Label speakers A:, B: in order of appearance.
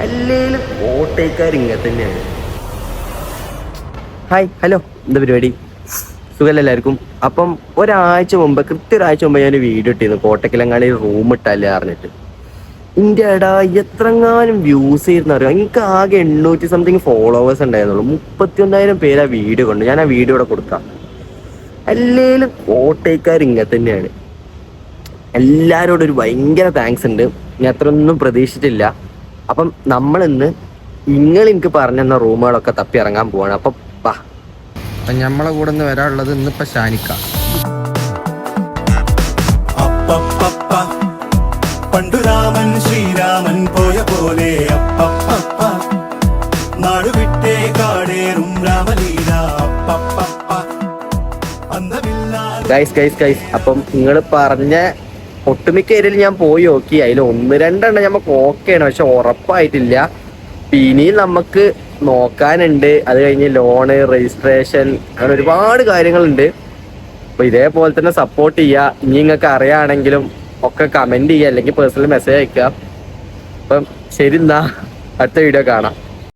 A: അല്ലേലും കോട്ടയക്കാർ ഇങ്ങനെ തന്നെയാണ്. ഹായ്, ഹലോ, എന്താ പരിപാടി? സുഖമല്ല എല്ലാവർക്കും. അപ്പം കൃത്യ ഒരാഴ്ച മുമ്പ് ഞാൻ വീഡിയോ ഇട്ടിരുന്നു കോട്ടക്കലങ്ങാടി റൂം ഇട്ടല്ലേ അറിഞ്ഞിട്ട്. ഇന്ത്യടാ എത്രങ്ങാനും വ്യൂസ് ചെയ്യുന്ന അറിയാം. എനിക്ക് ആകെ 800 സംതിങ് ഫോളോവേഴ്സ് ഉണ്ടായിരുന്നുള്ളൂ. 31,000 പേര് ആ വീഡിയോ കണ്ടു. ഞാൻ ആ വീഡിയോ ഇവിടെ കൊടുക്കാം. അല്ലേലും കോട്ടയക്കാർ ഇങ്ങനെ തന്നെയാണ്. എല്ലാവരോടും ഒരു ഭയങ്കര താങ്ക്സ് ഉണ്ട്. ഞാൻ അത്രയൊന്നും പ്രതീക്ഷിച്ചില്ല. അപ്പം നമ്മളിന്ന് എനിക്ക് പറഞ്ഞെന്ന റൂമുകളൊക്കെ തപ്പി ഇറങ്ങാൻ പോവാണ്. അപ്പം നമ്മളെ കൂടെ നിന്ന് വരാനുള്ളത് ഇന്നിപ്പോ ഷാനിക്ക.
B: പണ്ടു രാമൻ ശ്രീരാമൻ പോയ പോലെ നാട് വിട്ടേ കാടേറും രാമലീല.
A: ഗൈസ് അപ്പം നിങ്ങൾ പറഞ്ഞ ഒട്ടുമിക്ക ഏരിയയിൽ ഞാൻ പോയി നോക്കി. അതിൽ 1-2 നമുക്ക് ഓക്കെയാണ്, പക്ഷെ ഉറപ്പായിട്ടില്ല. ഇനിയും നമുക്ക് നോക്കാനുണ്ട്. അത് കഴിഞ്ഞ് ലോണ്, രജിസ്ട്രേഷൻ, അങ്ങനെ ഒരുപാട് കാര്യങ്ങളുണ്ട്. അപ്പൊ ഇതേപോലെ തന്നെ സപ്പോർട്ട് ചെയ്യുക. ഇനി നിങ്ങൾക്ക് അറിയാണെങ്കിലും ഒക്കെ കമന്റ് ചെയ്യുക, അല്ലെങ്കിൽ പേഴ്സണൽ മെസ്സേജ് അയക്കുക. അപ്പം ശരി, എന്നാ അടുത്ത വീഡിയോ കാണാം.